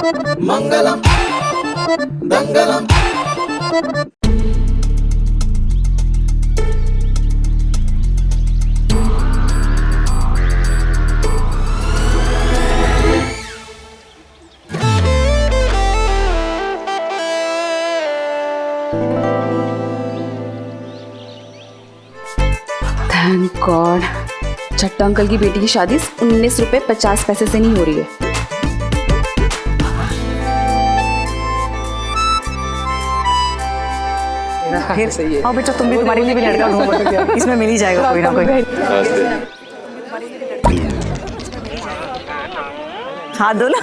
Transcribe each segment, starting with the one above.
मंगलम मंगलम। Thank God, चट्टा uncle की बेटी की शादी 19 रुपए 50 पैसे से नहीं हो रही है। फिर हाँ बेटा, तुम भी, तुम्हारे लिए भी लड़का ढूंढो, इसमें मिल ही जाएगा कोई ना कोई। हाथ दो ना।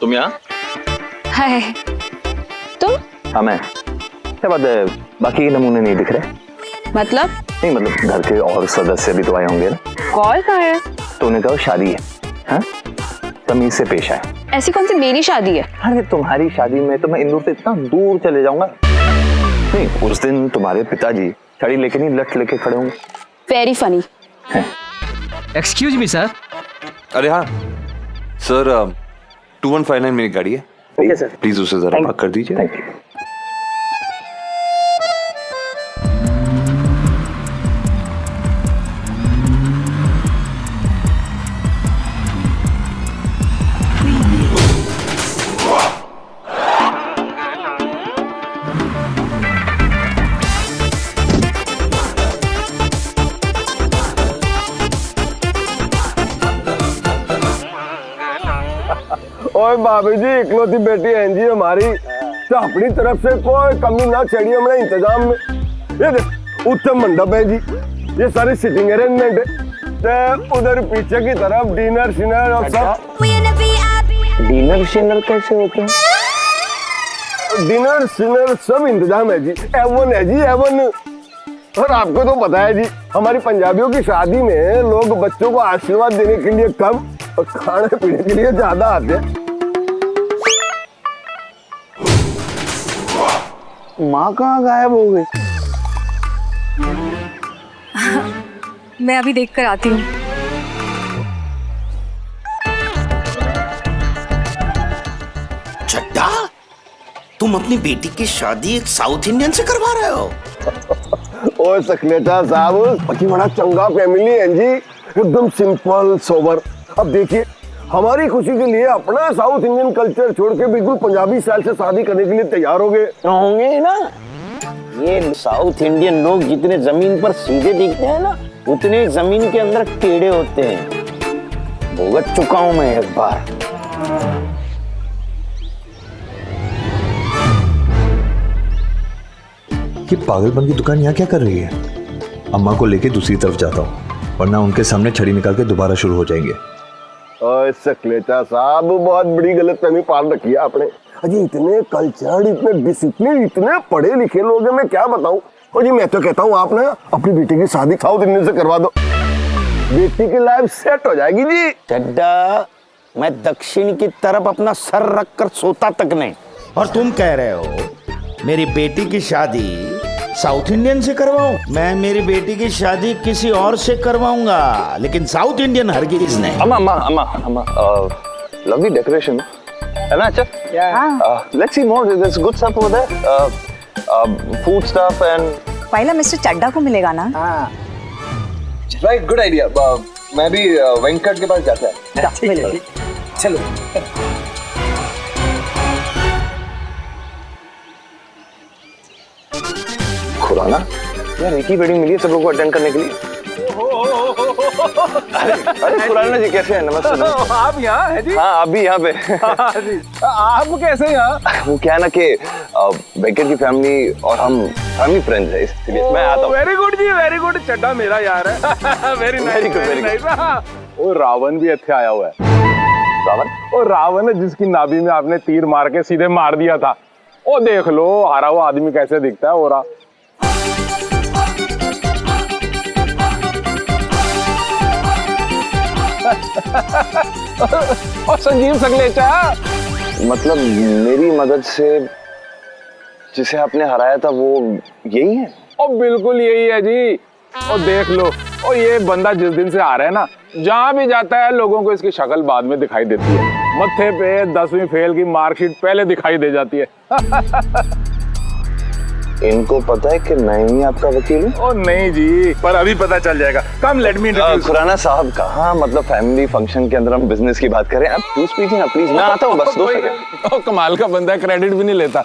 तुम यहाँ? हाय, तुम? हाँ मैं। क्या बात है, बाकी के नमूने नहीं दिख रहे? मतलब? नहीं मतलब घर के और सदस्य भी तो आए होंगे ना। कॉल कहाँ है? तो उन्हें कहो शादी है, हाँ? तमीज से पेश आए। ऐसी कौन सी मेरी शादी है? अरे तुम्हारी शादी में तो मैं इंदौर से इतना दूर चले जाऊंगा। नहीं, उस दिन तुम्हारे पिताजी छड़ी लेके नहीं लठ लेके खड़े होंगे। Very funny. Excuse me sir. अरे हाँ सर, 2159 मेरी गाड़ी है। ओके सर, प्लीज उसे जरा भाग कर दीजिए। Thank you. ओए भाभी जी, इकलौती बेटी है जी हमारी, तो अपनी तरफ से कोई कमी ना चढ़ी हमारे इंतजाम में। ये देख उत्तम मंडप है जी, ये सारी सिटिंग अरेंजमेंट है, तो उधर पीछे की तरफ डिनर शिनर और सब। डिनर शिनर कैसे होते हैं? डिनर शिनर सब इंतजाम है जी, एवन है जी एवन। और आपको तो पता है जी, हमारी पंजाबियों की शादी में लोग बच्चों को आशीर्वाद देने के लिए कम और खाने पीने के लिए ज्यादा आते हैं। माँ कहाँ गायब हो गई? मैं अभी देख कर आती हूँ। चड्डा, तुम अपनी बेटी की शादी एक साउथ इंडियन से करवा रहे हो? ओए सकलेचा साहब, बाकी बड़ा चंगा फैमिली है जी, एकदम सिंपल सोबर। अब देखिए, हमारी खुशी के लिए अपना साउथ इंडियन कल्चर छोड़ के बिल्कुल पंजाबी स्टाइल से शादी करने के लिए तैयार हो गए होंगे ना। ये साउथ इंडियन लोग जितने जमीन पर सीधे दिखते हैं ना, उतने जमीन के अंदर टेढ़े होते हैं। भुगत चुका हूं मैं एक बार। ये पागलपन की दुकान यहाँ क्या कर रही है? अम्मा को लेके दूसरी तरफ जाता हूँ, वरना उनके सामने छड़ी निकाल के दोबारा शुरू हो जाएंगे। ओए सकलेचा साहब, बहुत बड़ी गलतफहमी पाल रखी है आपने। अजी इतने कल्चर्ड, इतने डिसिप्लिन, इतने पढ़े लिखे लोग हैं, मैं क्या बताऊं। और जी मैं तो कहता हूँ आप ना अपनी बेटी की शादी साउथ इंडियन से करवा दो, बेटी की लाइफ सेट हो जाएगी जी। चड्डा, मैं दक्षिण की तरफ अपना सर रख कर सोता तक नहीं। और तुम कह रहे हो मेरी बेटी की शादी साउथ इंडियन से करवाऊं? मैं मेरी बेटी की शादी किसी और से करवाऊंगा, लेकिन साउथ इंडियन हरगिज नहीं। अम्मा अम्मा अम्मा अम्मा, लवली डेकोरेशन है ना? अच्छा, let's see more, there is good stuff over there, food stuff and. पहला मिस्टर चड्डा को मिलेगा ना? Right, good idea. मैं भी वेंकट के पास जाता है। चलो। खुराना यार, एक ही वेडिंग मिली है सब लोगों को अटेंड करने के लिए। अरे खुराना जी कैसे हैं? नमस्ते। आप यहाँ है जी? हाँ, आप भी यहाँ पे। आप कैसे यहाँ? वो क्या है ना कि वेंकट की फैमिली और हम फैमिली फ्रेंड्स हैं, इसलिए मैं आता हूँ। वेरी गुड जी, वेरी गुड। चड्डा मेरा यार है। Very nice, very nice. वो रावण भी ਇੱਥੇ आया हुआ है। रावण? वो रावण है जिसकी नाभि में आपने तीर मार के सीधे मार दिया था। वो देख लो हारा हुआ आदमी कैसे दिखता है। और संजीव सकलेचा, मतलब मेरी मदद से जिसे आपने हराया था वो यही है? और बिल्कुल यही है जी। और देख लो, और ये बंदा जिस दिन से आ रहा है ना, जहां भी जाता है लोगों को इसकी शक्ल बाद में दिखाई देती है। मत्थे पे 10वीं फेल की मार्कशीट पहले दिखाई दे जाती है। इनको पता है कि मैं ही आपका वकील हूँ? ओ नहीं जी, पर अभी पता चल जाएगा। कम लेट मी इंट्रोड्यूस। खुराना साहब कहाँ, मतलब फैमिली फंक्शन के अंदर हम बिजनेस की बात करें, आप प्लीज कीजिए ना प्लीज। मैं आता हूँ बस 2 सेकंड। ओ कमाल का बंदा, क्रेडिट भी नहीं लेता।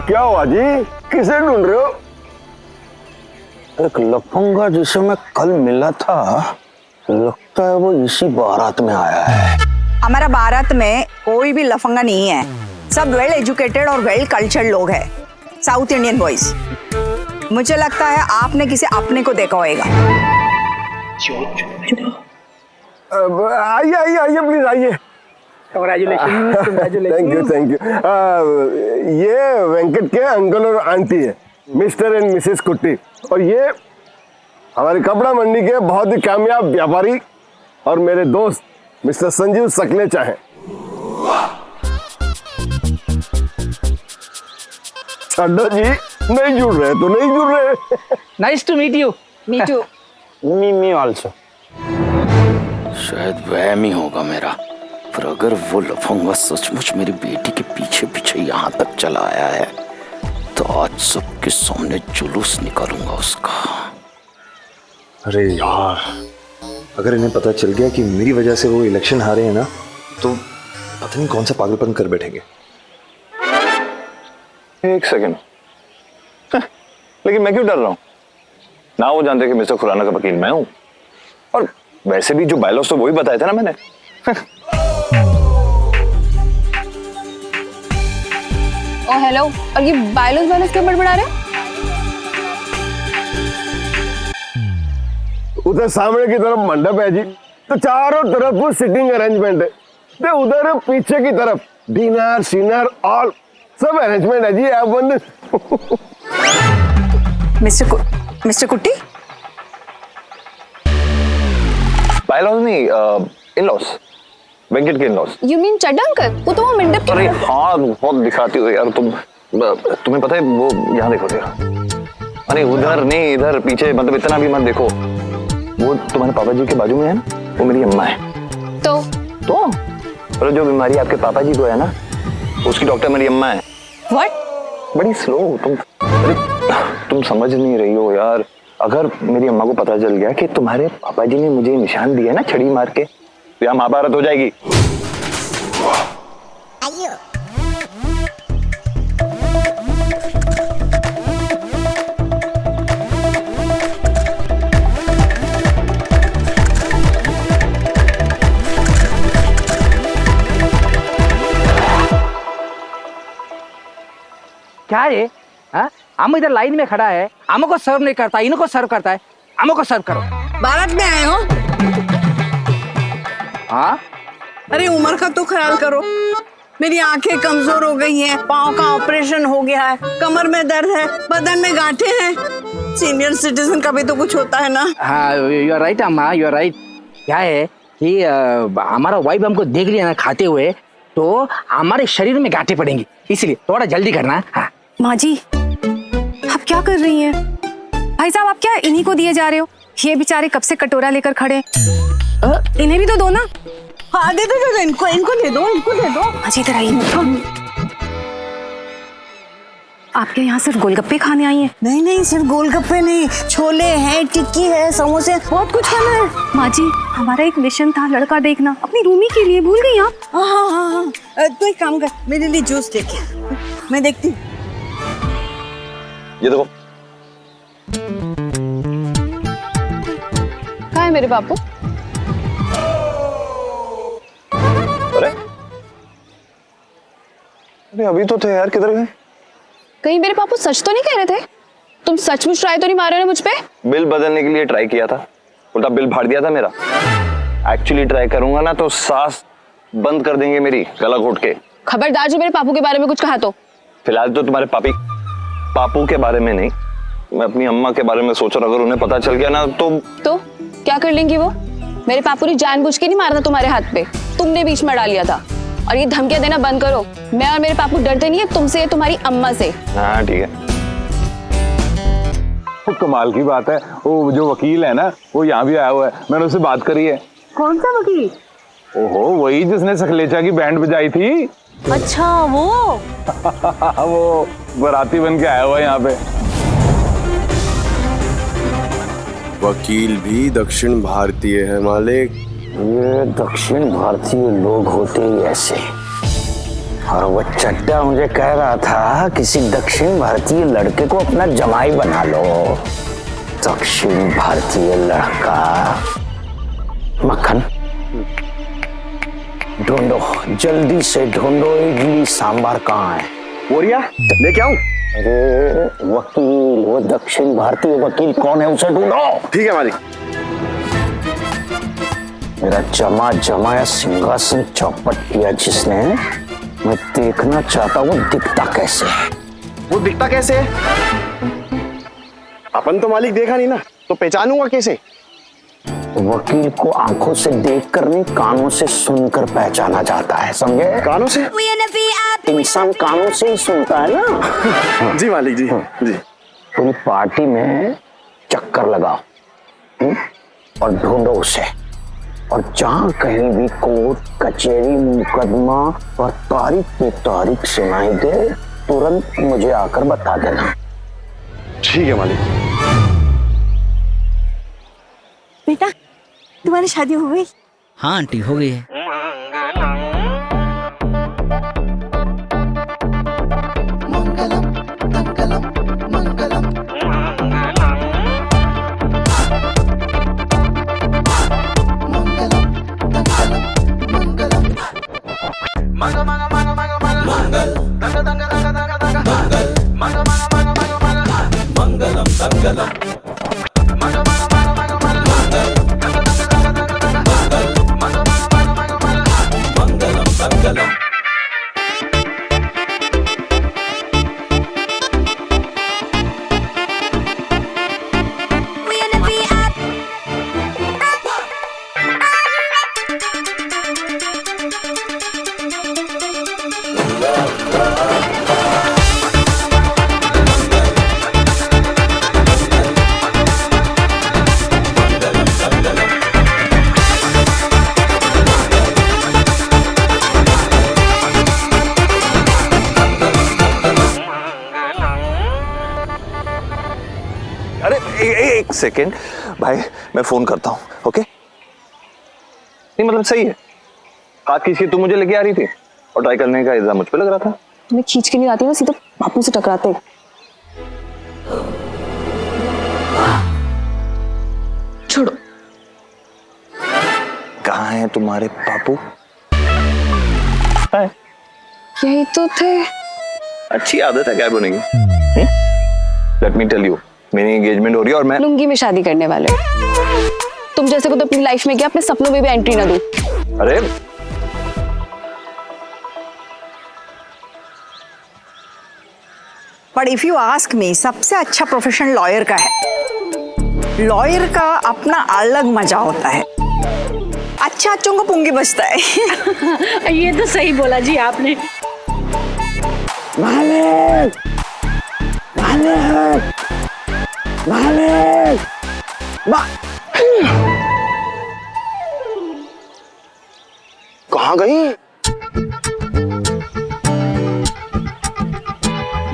क्या हुआ जी, किसे ढूंढ रहे हो? एक लफंगा जिसे मैं कल मिला था, लगता है वो इसी बारात में आया है। हमारा बारात में कोई भी लफंगा नहीं है, सब वेल एजुकेटेड और वेल कल्चर्ड लोग हैं, साउथ इंडियन बॉयज। मुझे लगता है आपने किसी अपने को देखा होगा। आइए आइए आइए प्लीज आइए। Thank you thank you. ये वेंकट के अंकल और आंटी है, मिस्टर एंड मिसेस कुट्टी, और ये हमारी कपड़ा मंडी के बहुत ही कामयाब व्यापारी और मेरे दोस्त मिस्टर संजीव सकलेचा हैं। छड्डो जी, नहीं जुड़ रहे तो नहीं जुड़ रहे। Nice to meet you. Me too. Me also. शायद वहम ही होगा मेरा, पर अगर वो लफंगा सचमुच मेरी बेटी के पीछे पीछे यहाँ तक चला आया है तो आज सबके सामने जुलूस निकालूंगा उसका। अरे यार, अगर इन्हें पता चल गया कि मेरी वजह से वो इलेक्शन हारे हैं ना, तो पता नहीं कौन सा पागलपन कर बैठेंगे। 1 सेकंड, लेकिन मैं क्यों डर रहा हूँ? ना वो जानते कि मिस्टर खुराना का वकील मैं हूँ, और वैसे भी जो बायलॉज तो वही बताए थे ना मैंने। ओ हेलो, और ये बायलॉज क्यों बड़बड़ा रहे हो? उधर सामने की तरफ मंडप है जी, तो चारों तरफ सिटिंग अरेंजमेंट है, तो उधर पीछे की तरफ डिनर सीनर ऑल सब अरेंजमेंट है जी। आप मिस्टर कुट्टी, बायलॉज नहीं, इन-लॉज, वेंकट के in-laws. You mean Chadda uncle? वो तो वो मंडप के। अरे हाँ, बहुत दिखाती हो यार तुम। तुम्हें पता है वो यहाँ देखो जरा। अरे उधर नहीं, इधर पीछे, मतलब इतना भी मत देखो। वो तुम्हारे पापा जी के बाजू में है ना, वो मेरी अम्मा है। तो और जो बीमारी आपके पापा जी को है ना, उसकी डॉक्टर मेरी अम्मा है। व्हाट? बड़ी स्लो तुम समझ नहीं रही हो यार। अगर मेरी अम्मा को पता चल गया कि तुम्हारे पापा जी ने मुझे निशान दिया ना छड़ी मार के, तो यहाँ महाभारत हो जाएगी। क्या है? हाँ, हम इधर लाइन में खड़ा है, हमको सर्व नहीं करता, इनको सर्व करता है, हमको सर्व करो। बारात में आए हो? हाँ, अरे उम्र का तो ख्याल करो। मेरी आंखें कमजोर हो गई हैं, पाँव का ऑपरेशन हो गया है, कमर में दर्द है, बदन में गांठें हैं। सीनियर सिटीजन का भी तो कुछ होता है ना। हाँ, यू आर राइट अम्मा, यू आर राइट। क्या है कि हमारा वाइफ हमको देख लिया ना खाते हुए, तो हमारे शरीर में गांठें पड़ेंगी, इसलिए थोड़ा जल्दी करना। हाँ। माँ जी, आप क्या कर रही हैं? भाई साहब, आप क्या इन्हीं को दिए जा रहे हो? ये बेचारे कब से कटोरा लेकर खड़े। इन्हें भी तो दो ना। हाँ दे दो, इनको दे दो, इनको दे दो। माँ जी इधर आइए। आपके यहाँ सिर्फ गोलगप्पे खाने आई हैं? नहीं, सिर्फ गोलगप्पे नहीं, छोले हैं, टिक्की है, समोसे, बहुत कुछ खाना है। माँ जी, हमारा एक मिशन था लड़का देखना, अपनी रूमी के लिए। भूल गई आप? हाँ। तो एक काम कर, मेरे लिए जूस लेके, मैं देखती हूँ। ये देखो। कहाँ है मेरे बापू? अरे अभी तो थे यार, किधर गए? कहीं मेरे पापू सच तो नहीं कह रहे थे? तुम सचमुच ट्राई तो नहीं मार रहे हो मुझ पे? बिल बदलने के लिए ट्राई किया था, उल्टा बिल फाड़ दिया था मेरा। एक्चुअली ट्राई करूंगा ना तो सांस बंद कर देंगे मेरी, गला घोट के। खबरदार जो मेरे पापू के बारे में कुछ कहा तो। फिलहाल तो तुम्हारे पापू के बारे में नहीं, मैं अपनी अम्मा के बारे में सोच रहा हूँ। अगर उन्हें पता चल गया ना तो क्या कर लेंगी वो? मेरे पापू ने जानबूझ के नहीं मारा था तुम्हारे हाथ पे, तुमने बीच में डाल लिया था। और ये धमकियां देना बंद करो। मैं और मेरे पापू डरते नहीं है तुमसे, तुम्हारी अम्मा से। हाँ ठीक है। वो कमाल की बात है, वो जो वकील है ना वो यहाँ भी आया हुआ है, मैंने उससे बात करी है। कौन सा वकील? ओहो वही जिसने सखलेचा की बैंड बजाई थी। अच्छा वो वो बाराती बन के आया हुआ है यहाँ पे। वकील भी दक्षिण भारतीय है मालिक। ये दक्षिण भारतीय लोग होते ही ऐसे। और वो चड्डा मुझे कह रहा था किसी दक्षिण भारतीय लड़के को अपना जमाई बना लो। दक्षिण भारतीय लड़का। मक्खन ढूंढो, जल्दी से ढूंढो, इडली सांबार कहाँ है? बोरिया लेके आऊं? अरे वकील, वो दक्षिण भारतीय वकील कौन है उसे ढूंढो। ठीक है मालिक। मेरा जमा जमाया सिंहासन चौपट किया जिसने, मैं देखना चाहता हूँ दिखता कैसे है। वो दिखता कैसे है? अपन तो मालिक देखा नहीं ना, तो पहचानूंगा कैसे? वकील को आंखों से देखकर नहीं, कानों से सुनकर पहचाना जाता है, समझे? कानों से? इंसान कानों से ही सुनता है ना। जी मालिक जी जी। पूरी पार्टी में चक्कर लगाओ और ढूंढो उसे। और जहां कहीं भी कोर्ट कचहरी मुकदमा और तारीख पे तारीख सुनाई दे, तुरंत मुझे आकर बता देना। ठीक है मालिक। बेटा तुम्हारी शादी हो गई? हाँ आंटी हो गई है। अरे एक सेकेंड भाई, मैं फोन करता हूँ। ओके नहीं मतलब सही है, हाथ खींच के तू मुझे लेके आ रही थी और ट्राई करने का इल्जाम मुझ पे लग रहा था। तुम्हें खींच के नहीं आती ना, सीधा बापू से टकराते। छोड़ो। कहाँ है तुम्हारे पापू? यही तो थे। अच्छी आदत है क्या बनेगी? लेट मी टेल यू, मेरी एंगेजमेंट हो रही है और मैं लुंगी में शादी करने वाले हो। तुम जैसे को तो अपनी लाइफ में क्या, अपने सपनों में भी एंट्री ना दो। अरे but if you ask me, सबसे अच्छा प्रोफेशन लॉयर का है। लॉयर का अपना अलग मजा होता है। अच्छा अच्छों को पुंगी बचता है। ये तो सही बोला जी आपने। मालिक, मालिक, मालिक, कहाँ गई?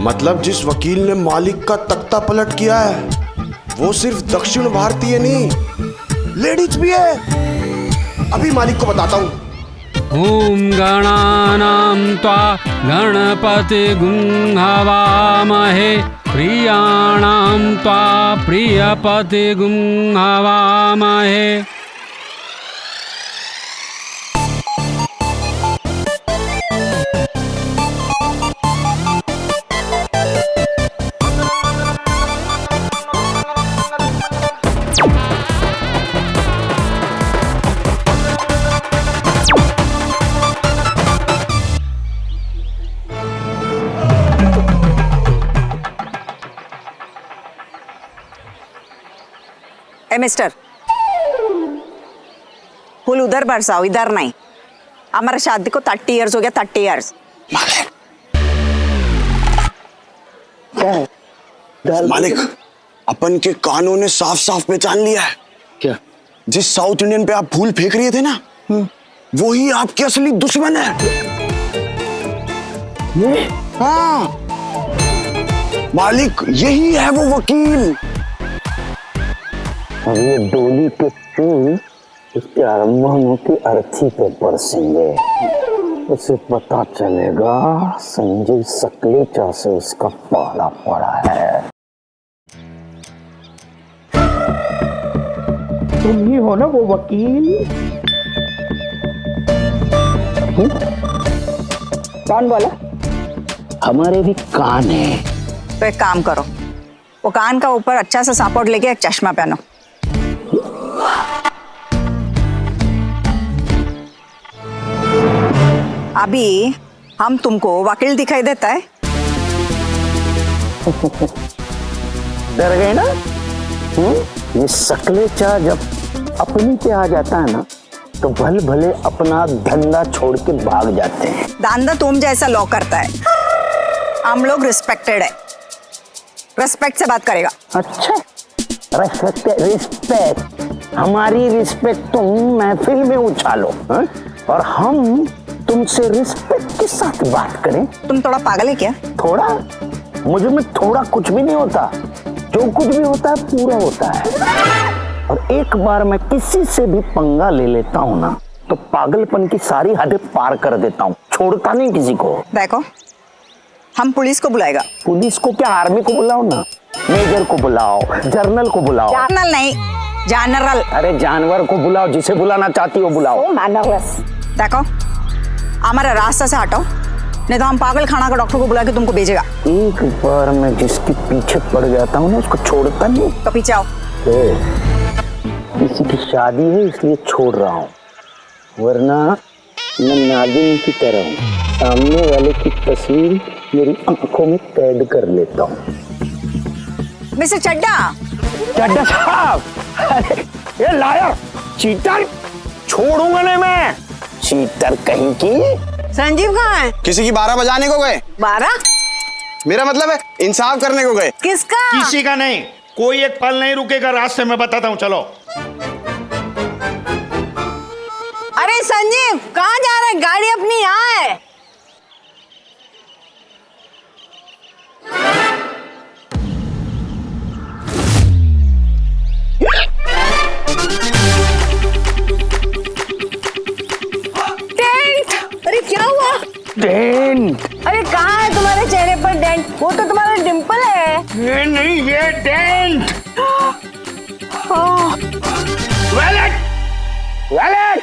मतलब जिस वकील ने मालिक का तख्ता पलट किया है वो सिर्फ दक्षिण भारतीय नहीं, लेडीज भी है। अभी मालिक को बताता हूँ। ओम गणानां त्वा गणपतिगुं हवामहे प्रियाणां त्वा प्रियपतिगुं हवामहे। मिस्टर, फूल उधर बरसाओ, इधर नहीं। हमारा शादी को 30 इयर्स हो गया, 30 इयर्स। मालिक, अपन के कानों ने साफ साफ पहचान लिया है। क्या? जिस साउथ इंडियन पे आप फूल फेंक रहे थे ना, वही आपके असली दुश्मन है। ये? हाँ मालिक, यही है वो वकील। अब ये डोली के फूल उसके अरमानों की अर्थी पे बरसेंगे। उसे पता चलेगा संजय सकलेचा से उसका पहला पड़ा है। तुम ही हो ना वो वकील? कौन बोला? हमारे भी कान है। तो एक काम करो, वो कान का ऊपर अच्छा सा सपोर्ट लेके एक चश्मा पहनो। अभी हम तुमको वकील दिखाई देता है? डर गए ना? ये सकलेचा जब अपनी पे आ जाता है ना, तो भले भले अपना धंधा छोड़ के भाग जाते हैं। धंधा तुम जैसा लॉ करता है, हम लोग रिस्पेक्टेड है, रिस्पेक्ट से बात करेगा। अच्छा, रिस्पेक्ट, हमारी रिस्पेक्ट तुम महफिल में उछालो, हाँ? और हम तुमसे रिस्पेक्ट के साथ बात करें। तुम थोड़ा पागल है क्या? थोड़ा? मुझे में थोड़ा कुछ भी नहीं होता, जो कुछ भी होता है पूरा होता है। और एक बार मैं किसी से भी पंगा ले लेता हूँ ना, तो पागलपन की सारी हदें पार कर देता हूँ, छोड़ता नहीं किसी को। देखो, हम पुलिस को बुलाएगा। पुलिस को क्या, आर्मी को बुलाओ ना, मेजर को बुलाओ, जर्नल को बुलाओ। जर्नल नहीं, जनरल। अरे जानवर को बुलाओ, जिसे बुलाना चाहती हो बुलाओ। देखो, हमारा रास्ता से हटो, नहीं तो हम पागल खाना का डॉक्टर को बुला के तुमको भेजेगा। एक बार मैं जिसके पीछे पड़ जाता हूँ ना, उसको छोड़ता नहीं। तो पीछे आओ। किसी की शादी है इसलिए छोड़ रहा हूँ, वरना मैं नागिन की तरह हूँ, सामने वाले की तस्वीर मेरी आंखों में कैद कर लेता हूँ। मिस्टर चड्डा। चड्डा साहब, ये लायर, चीटर, छोड़ूंगा नहीं मैं। चीटर कहीं की। संजीव कहाँ है? किसी की 12 बजाने को गए। 12? मेरा मतलब है इंसाफ करने को गए। किसका? किसी का नहीं, कोई एक पल नहीं रुकेगा रास्ते में, बताता हूँ, चलो। अरे संजीव, कहाँ जा रहे? गाड़ी अपनी यहाँ है। अरे क्या हुआ? डेंट। अरे कहाँ है तुम्हारे चेहरे पर डेंट? वो तो तुम्हारा डिंपल है। ये नहीं, ये डेंट। Wallet, wallet.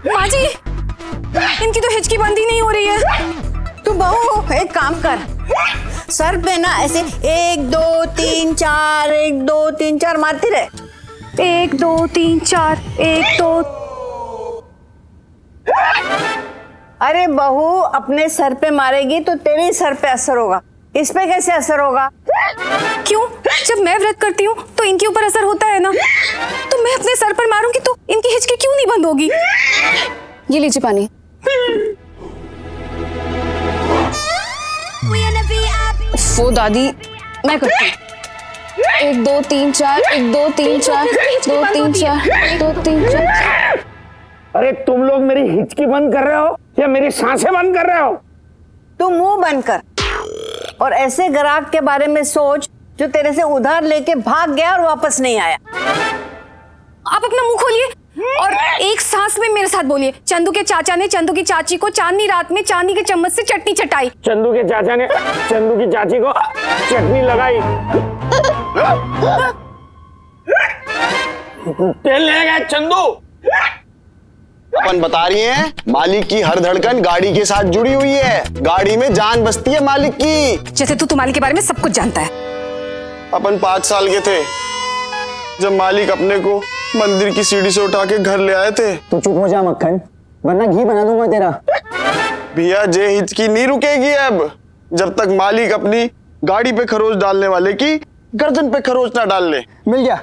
माँ जी, इनकी तो हिचकी बंदी नहीं हो रही है। तू बहू एक काम कर, सर पे ना ऐसे 1 2 3 4 1 2 3 4 मारती रहे। 1 2 3 4 1 2। अरे बहू, अपने सर पे मारेगी तो तेरे सर पे असर होगा, इस पे कैसे असर होगा? क्यों? जब मैं व्रत करती हूँ तो इनके ऊपर असर होता है ना, तो मैं अपने सर पर मारूंगी तो इनकी हिचकी क्यों नहीं बंद होगी? ये लीजिए पानी। वो दादी, मैं करती हूँ। 1 2 3 4 1 2 3 4 2 3 4 2 3 4। अरे तुम लोग मेरी हिचकी बंद कर रहे हो या मेरी सांसें बंद कर रहे हो? तू मुंह बंद कर और ऐसे ग्राहक के बारे में सोच जो तेरे से उधार लेके भाग गया और वापस नहीं आया। आप अपना मुंह खोलिए और एक सांस में मेरे साथ बोलिए। चंदू के चाचा ने चंदू की चाची को चांदनी रात में चांदी के चम्मच से चटनी चटाई। चंदू के चाचा ने चंदू की चाची को चटनी लगाई। तेल ले गया चंदू। अपन बता रही हैं, मालिक की हर धड़कन गाड़ी के साथ जुड़ी हुई है, गाड़ी में जान बसती है मालिक की। जैसे तू मालिक के बारे में सब कुछ जानता है। अपन 5 साल के थे जब मालिक अपने को मंदिर की सीढ़ी से उठा के घर ले आए थे। तू चुप हो जा मक्खन, वरना घी बना दूंगा तेरा। भैया ये हिचकी नहीं रुकेगी अब, जब तक मालिक अपनी गाड़ी पे खरोच डालने वाले की गर्दन पे खरोच ना डाल ले। मिल गया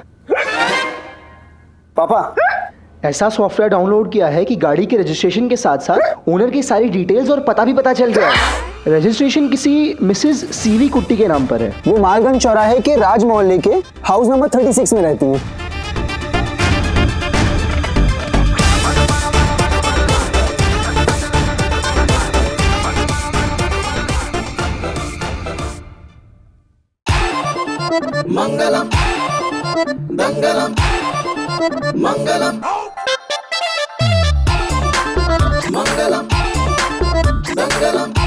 पापा। ऐसा सॉफ्टवेयर डाउनलोड किया है कि गाड़ी के रजिस्ट्रेशन के साथ साथ ओनर की सारी डिटेल्स और पता भी पता चल गया है। रजिस्ट्रेशन किसी मिसेस सीवी कुट्टी के नाम पर है। वो मालगंज चौराहे के राज मोहल्ले के हाउस नंबर 36 में रहती है। मंगलम दंगलम मंगलम मंगलम दंगलम